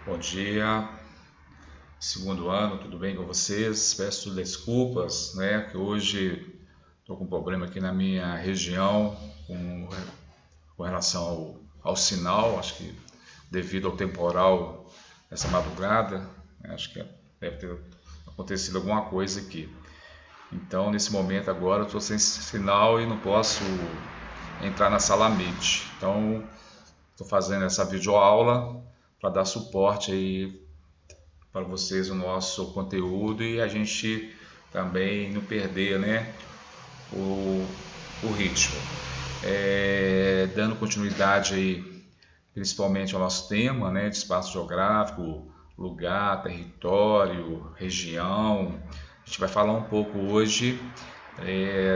Bom dia, segundo ano, tudo bem com vocês? Peço desculpas, né, que hoje estou com um problema aqui na minha região com relação ao sinal, acho que devido ao temporal essa madrugada, né, acho que deve ter acontecido alguma coisa aqui. Então, nesse momento agora, eu estou sem sinal e não posso entrar na sala Meet. Então, estou fazendo essa videoaula para dar suporte aí para vocês o nosso conteúdo e a gente também não perder, né, o, o ritmo. Dando continuidade aí, principalmente ao nosso tema, né, de espaço geográfico, lugar, território, região. A gente vai falar um pouco hoje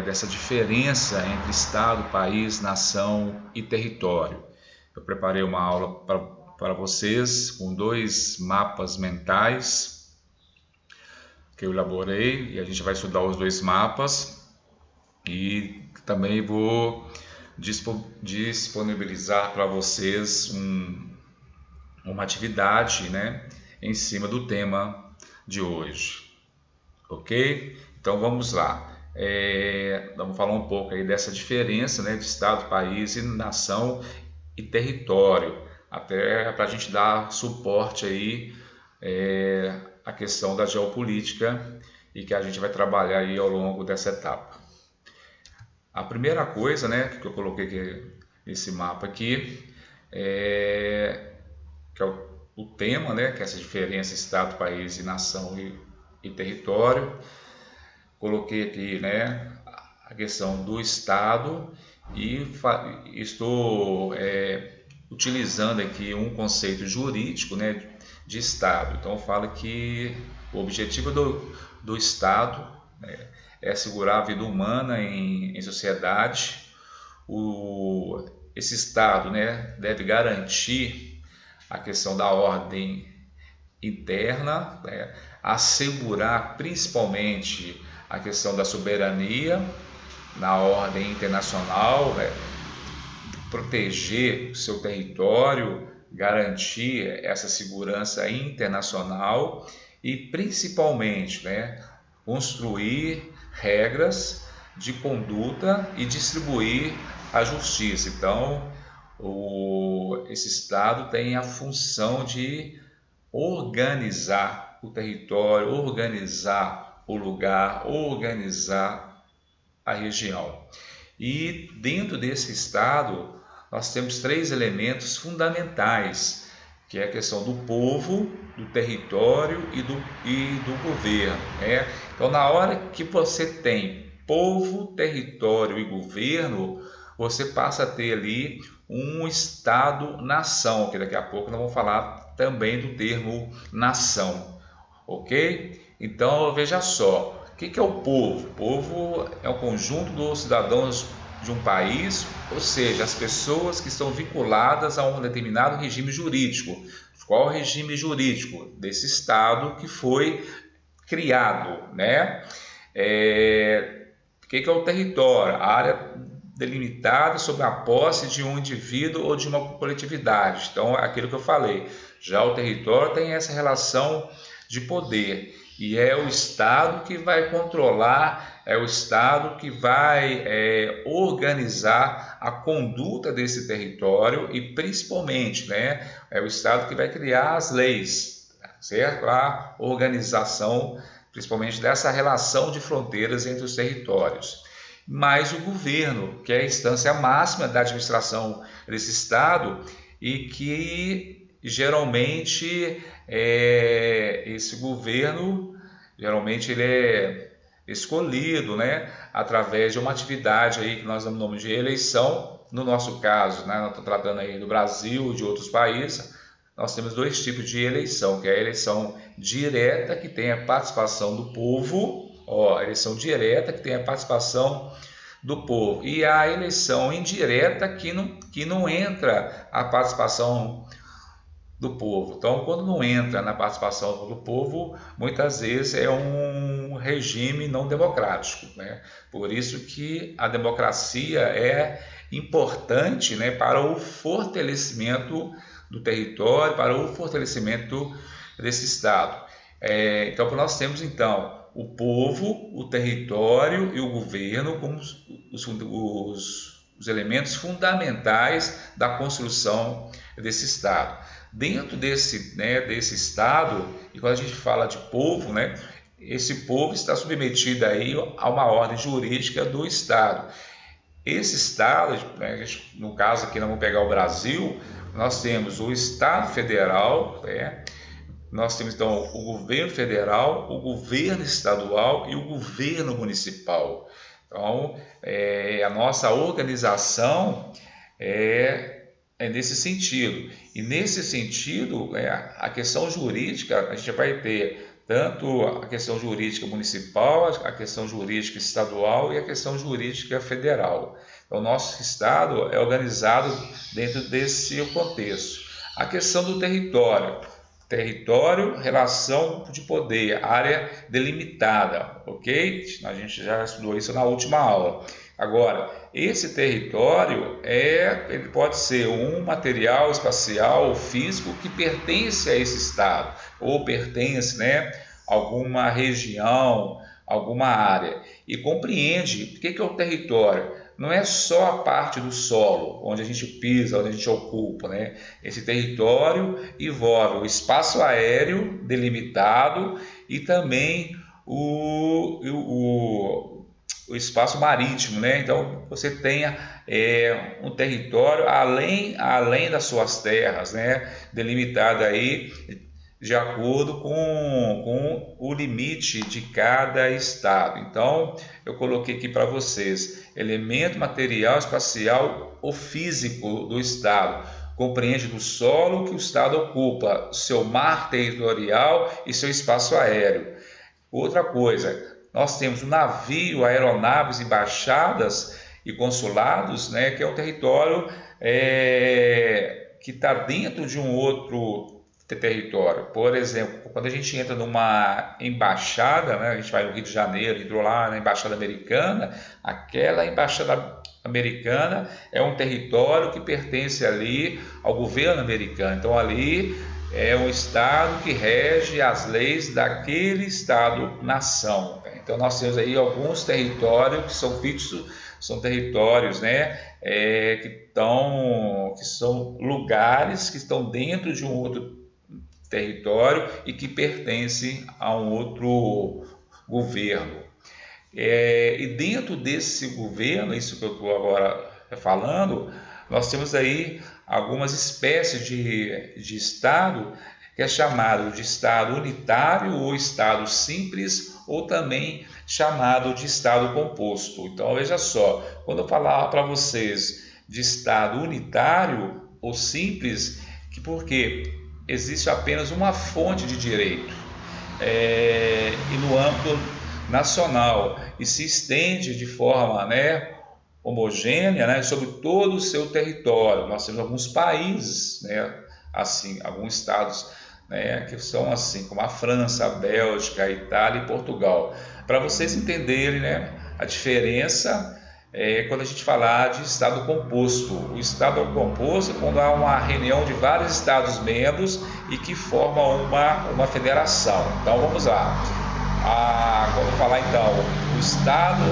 dessa diferença entre Estado, país, nação e território. Eu preparei uma aula para vocês com dois mapas mentais que eu elaborei e a gente vai estudar os dois mapas e também vou disponibilizar para vocês uma atividade, né, em cima do tema de hoje, ok? Então vamos lá. Vamos falar um pouco aí dessa diferença, né, de estado, país e nação e território, até para a gente dar suporte aí a questão da geopolítica e que a gente vai trabalhar aí ao longo dessa etapa. A primeira coisa, né, que eu coloquei aqui, esse mapa aqui, que é o tema, né, que é essa diferença Estado, país e nação e território. Coloquei aqui, né, a questão do Estado e estou utilizando aqui um conceito jurídico, né, de Estado. Então, fala que o objetivo do Estado, né, é assegurar a vida humana em sociedade. Esse Estado, né, deve garantir a questão da ordem interna, né, assegurar principalmente a questão da soberania na ordem internacional, né, proteger o seu território, garantir essa segurança internacional e principalmente, né, construir regras de conduta e distribuir a justiça. Então, esse Estado tem a função de organizar o território, organizar o lugar, organizar a região. E dentro desse Estado, nós temos três elementos fundamentais, que é a questão do povo, do território e do governo, né? Então, na hora que você tem povo, território e governo, você passa a ter ali um Estado-nação, que daqui a pouco nós vamos falar também do termo nação, ok? Então, veja só, o que é o povo? O povo é o conjunto dos cidadãos de um país, ou seja, as pessoas que estão vinculadas a um determinado regime jurídico. Qual o regime jurídico? Desse Estado que foi criado, né? O que é o território? A área delimitada sob a posse de um indivíduo ou de uma coletividade. Então, aquilo que eu falei. Já o território tem essa relação de poder e é o Estado que vai controlar, é o Estado que vai organizar a conduta desse território e principalmente, né, é o Estado que vai criar as leis, certo? A organização, principalmente dessa relação de fronteiras entre os territórios. Mas o governo, que é a instância máxima da administração desse Estado e que geralmente esse governo geralmente ele é escolhido, né, através de uma atividade aí que nós damos o nome de eleição. No nosso caso, né, nós estamos tratando aí do Brasil e de outros países, nós temos dois tipos de eleição, que é a eleição direta, que tem a participação do povo, a eleição direta, que tem a participação do povo, e a eleição indireta, que não entra a participação do povo. Então, quando não entra na participação do povo, muitas vezes é um regime não democrático, né? Por isso que a democracia é importante, né, para o fortalecimento do território, para o fortalecimento desse Estado. Então, nós temos então o povo, o território e o governo como os elementos fundamentais da construção desse Estado. Dentro desse Estado, e quando a gente fala de povo, esse povo está submetido aí a uma ordem jurídica do Estado. Esse Estado, no caso aqui nós vamos pegar o Brasil, nós temos o Estado Federal, nós temos então o governo federal, o governo estadual e o governo municipal. Então, a nossa organização é nesse sentido. E nesse sentido, a questão jurídica, a gente vai ter tanto a questão jurídica municipal, a questão jurídica estadual e a questão jurídica federal. Então, o nosso Estado é organizado dentro desse contexto. A questão do território. Território, relação de poder, área delimitada, ok? A gente já estudou isso na última aula. Agora, esse território ele pode ser um material espacial ou físico que pertence a esse estado, ou pertence, a alguma região, alguma área. E compreende o que é o território. Não é só a parte do solo, onde a gente pisa, onde a gente ocupa, Esse território envolve o espaço aéreo delimitado e também o espaço marítimo, Então, você tenha um território além das suas terras, delimitado aí de acordo com o limite de cada estado. Então, eu coloquei aqui para vocês, elemento material, espacial ou físico do estado. Compreende do solo que o estado ocupa, seu mar territorial e seu espaço aéreo. Outra coisa, nós temos o navio, aeronaves, embaixadas e consulados, que é um território que está dentro de um outro território. Por exemplo, quando a gente entra numa embaixada, a gente vai no Rio de Janeiro, entrou lá na embaixada americana, aquela embaixada americana é um território que pertence ali ao governo americano. Então ali é um estado que rege as leis daquele estado-nação. Então nós temos aí alguns territórios que são fixos, são territórios, que são lugares que estão dentro de um outro território e que pertencem a um outro governo. E dentro desse governo, isso que eu estou agora falando, nós temos aí algumas espécies de estado que é chamado de estado unitário ou estado simples ou também chamado de estado composto. Então veja só, quando eu falar para vocês de estado unitário ou simples, porque existe apenas uma fonte de direito e no âmbito nacional e se estende de forma homogênea sobre todo o seu território. Nós temos alguns países, assim, alguns estados que são assim, como a França, a Bélgica, a Itália e Portugal. Para vocês entenderem a diferença quando a gente falar de estado composto. O estado composto é quando há uma reunião de vários estados membros e que formam uma federação. Então vamos lá. Vamos falar então, o estado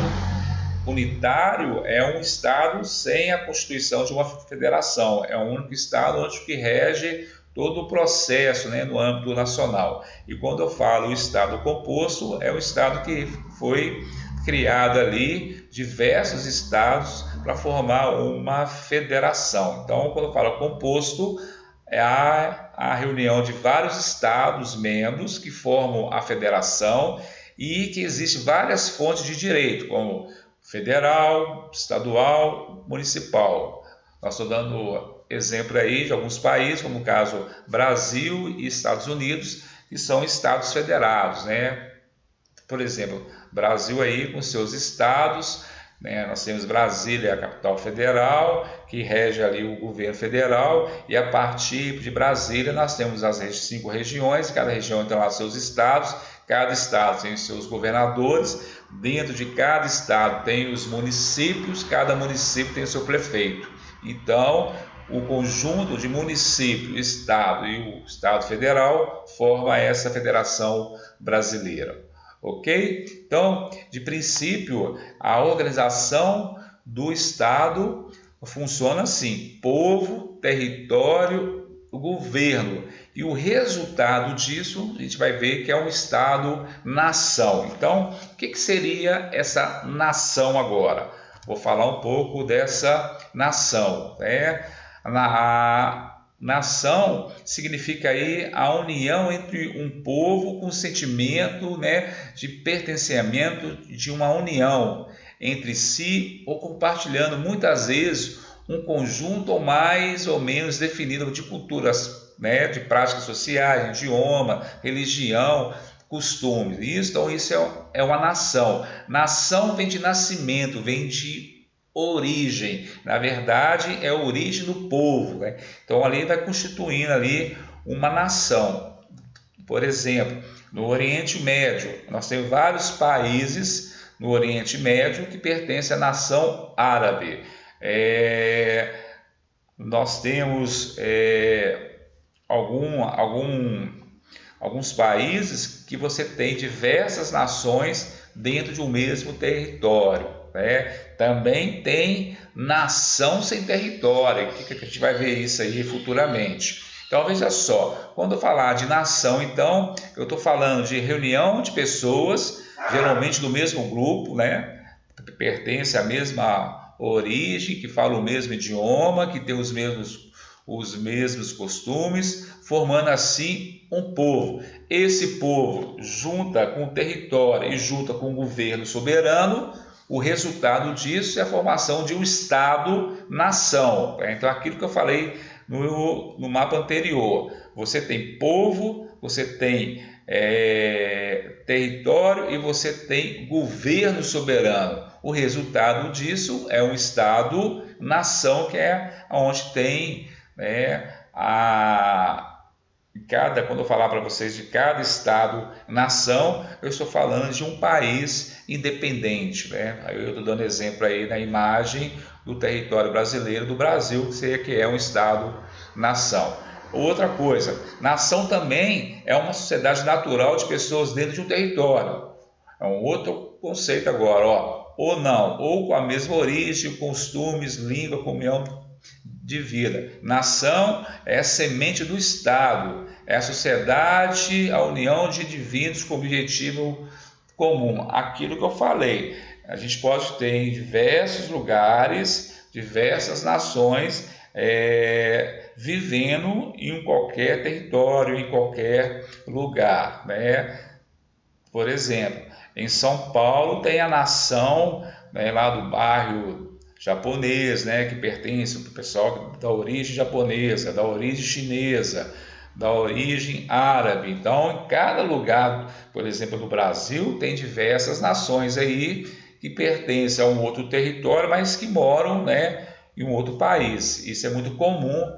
unitário é um estado sem a constituição de uma federação, é o único estado onde que rege todo o processo no âmbito nacional. E quando eu falo o estado composto, é o estado que foi criado ali diversos estados para formar uma federação. Então, quando eu falo composto, é a reunião de vários estados membros que formam a federação e que existem várias fontes de direito, como federal, estadual, municipal. Nós estou dando exemplo aí de alguns países, como o caso Brasil e Estados Unidos, que são estados federados, Por exemplo, Brasil aí com seus estados, nós temos Brasília, a capital federal, que rege ali o governo federal, e a partir de Brasília nós temos as 5 regiões, cada região tem lá seus estados, cada estado tem os seus governadores, dentro de cada estado tem os municípios, cada município tem o seu prefeito. Então, o conjunto de município, estado e o Estado Federal forma essa Federação Brasileira. Ok? Então, de princípio, a organização do Estado funciona assim: povo, território, governo. E o resultado disso, a gente vai ver que é um Estado-nação. Então, o que seria essa nação agora? Vou falar um pouco dessa nação, né? A nação significa aí a união entre um povo com sentimento, né, de pertencimento, de uma união entre si, ou compartilhando muitas vezes um conjunto ou mais ou menos definido de culturas, né, de práticas sociais, idioma, religião, costumes. Então isso é uma nação. Nação vem de nascimento, vem de origem. Na verdade, é a origem do povo, né? Então ali vai constituindo ali uma nação. Por exemplo, no Oriente Médio, nós temos vários países no Oriente Médio que pertencem à nação árabe. Nós temos alguns países que você tem diversas nações dentro de um mesmo território, né? Também tem nação sem território, que a gente vai ver isso aí futuramente. Então veja só, quando eu falar de nação, então eu estou falando de reunião de pessoas, geralmente do mesmo grupo, né? Que pertence à mesma origem, que fala o mesmo idioma, que tem os mesmos costumes, formando assim um povo. Esse povo junta com o território e junta com o governo soberano. O resultado disso é a formação de um Estado-nação. Então, aquilo que eu falei no mapa anterior, você tem povo, você tem território e você tem governo soberano. O resultado disso é um Estado-nação, que é onde tem quando eu falar para vocês de cada Estado-nação, eu estou falando de um país independente, né? Eu estou dando exemplo aí na imagem do território brasileiro, do Brasil, que é um Estado-nação. Outra coisa, nação também é uma sociedade natural de pessoas dentro de um território. É um outro conceito agora, ou não, ou com a mesma origem, costumes, língua, comunhão de vida. Nação é a semente do Estado, é a sociedade, a união de indivíduos com objetivo comum. Aquilo que eu falei, a gente pode ter em diversos lugares, diversas nações vivendo em qualquer território, em qualquer lugar, né? Por exemplo, em São Paulo tem a nação, né, lá do bairro japonês, né, que pertence ao pessoal da origem japonesa, da origem chinesa, da origem árabe. Então, em cada lugar, por exemplo, no Brasil, tem diversas nações aí que pertencem a um outro território, mas que moram, né, em um outro país. Isso é muito comum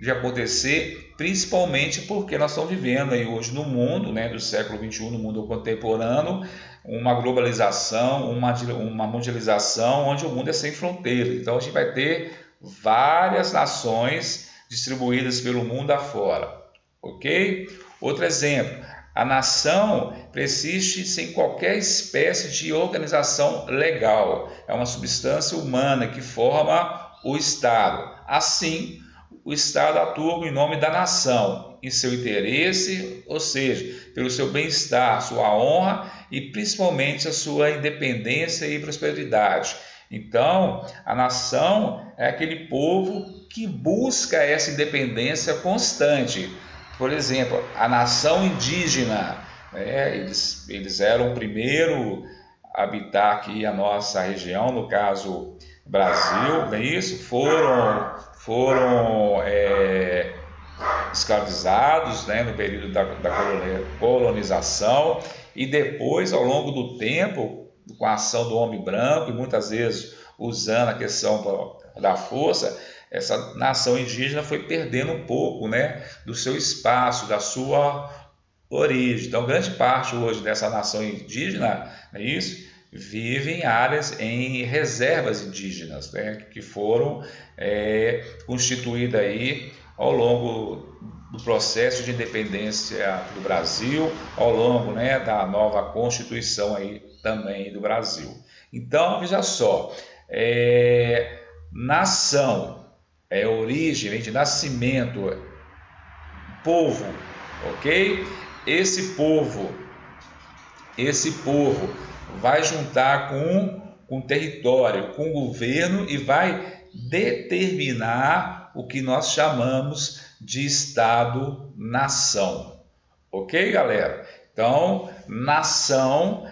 de acontecer, principalmente porque nós estamos vivendo aí hoje no mundo, né, do século XXI, no mundo contemporâneo, uma globalização, uma mundialização, onde o mundo é sem fronteiras. Então a gente vai ter várias nações distribuídas pelo mundo afora, ok? Outro exemplo, a nação persiste sem qualquer espécie de organização legal. É uma substância humana que forma o Estado. Assim, o Estado atua em nome da nação, em seu interesse, ou seja, pelo seu bem-estar, sua honra e principalmente a sua independência e prosperidade. Então, a nação é aquele povo que busca essa independência constante. Por exemplo, a nação indígena, né? Eles eram o primeiro a habitar aqui a nossa região, no caso Brasil, não é isso? Foram escravizados, né, no período da colonização, e depois, ao longo do tempo, com a ação do homem branco, e muitas vezes usando a questão da força, essa nação indígena foi perdendo um pouco, né, do seu espaço, da sua origem. Então, grande parte hoje dessa nação indígena, é isso, vivem em áreas, em reservas indígenas, né, que foram constituídas aí ao longo do processo de independência do Brasil, ao longo, né, da nova Constituição aí também do Brasil. Então, veja só, nação é origem, vem de nascimento, povo, ok? Esse povo vai juntar com território, com governo e vai determinar o que nós chamamos de Estado-nação. Ok, galera? Então, nação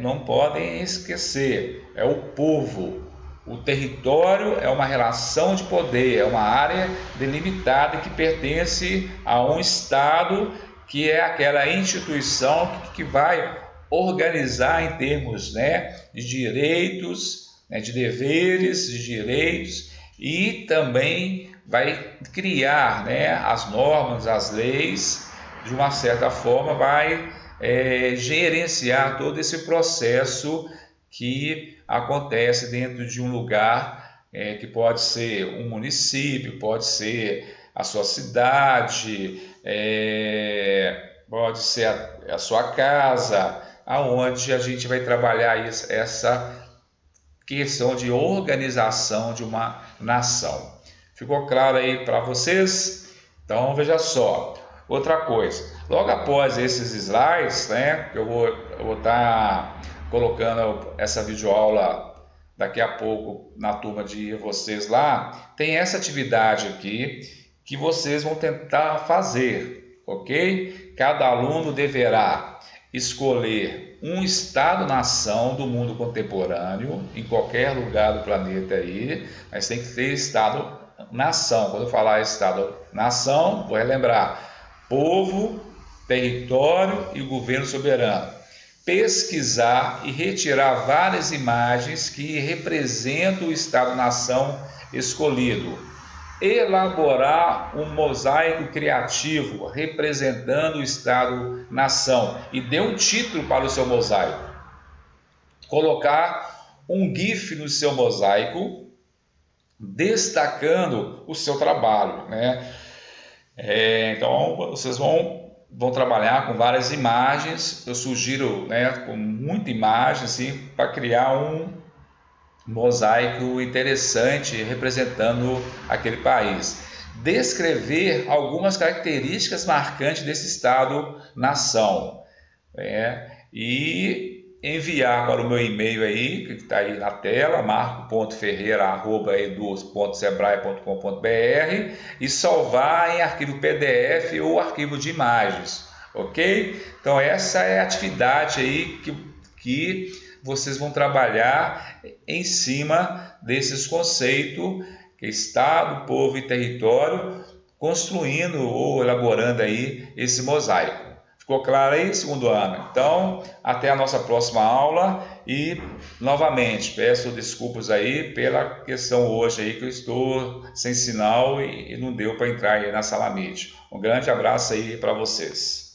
não podem esquecer, é o povo. O território é uma relação de poder, é uma área delimitada que pertence a um Estado, que é aquela instituição que vai organizar em termos, né, de direitos, né, de deveres, de direitos, e também vai criar, né, as normas, as leis, de uma certa forma vai gerenciar todo esse processo que acontece dentro de um lugar, que pode ser um município, pode ser a sua cidade, pode ser a sua casa, aonde a gente vai trabalhar essa questão de organização de uma nação. Ficou claro aí para vocês? Então veja só, outra coisa, logo após esses slides, né, eu vou estar colocando essa videoaula daqui a pouco na turma de vocês lá, tem essa atividade aqui que vocês vão tentar fazer, ok? Cada aluno deverá escolher um estado-nação do mundo contemporâneo, em qualquer lugar do planeta aí, mas tem que ter estado-nação. Quando eu falar estado-nação, vou relembrar: povo, território e governo soberano. Pesquisar e retirar várias imagens que representam o estado-nação escolhido. Elaborar um mosaico criativo representando o Estado-nação e dê um título para o seu mosaico. Colocar um GIF no seu mosaico destacando o seu trabalho, né? Então vocês vão trabalhar com várias imagens. Eu sugiro, né, com muita imagem assim, para criar um mosaico interessante representando aquele país. Descrever algumas características marcantes desse estado-nação, e enviar para o meu e-mail aí, que está aí na tela, marco.ferreira@edu.sebrae.com.br, e salvar em arquivo PDF ou arquivo de imagens, ok? Então essa é a atividade aí que vocês vão trabalhar em cima desses conceitos, que é Estado, povo e território, construindo ou elaborando aí esse mosaico. Ficou claro aí, segundo ano? Então, até a nossa próxima aula e, novamente, peço desculpas aí pela questão hoje aí que eu estou sem sinal e não deu para entrar aí na sala Meet. Um grande abraço aí para vocês.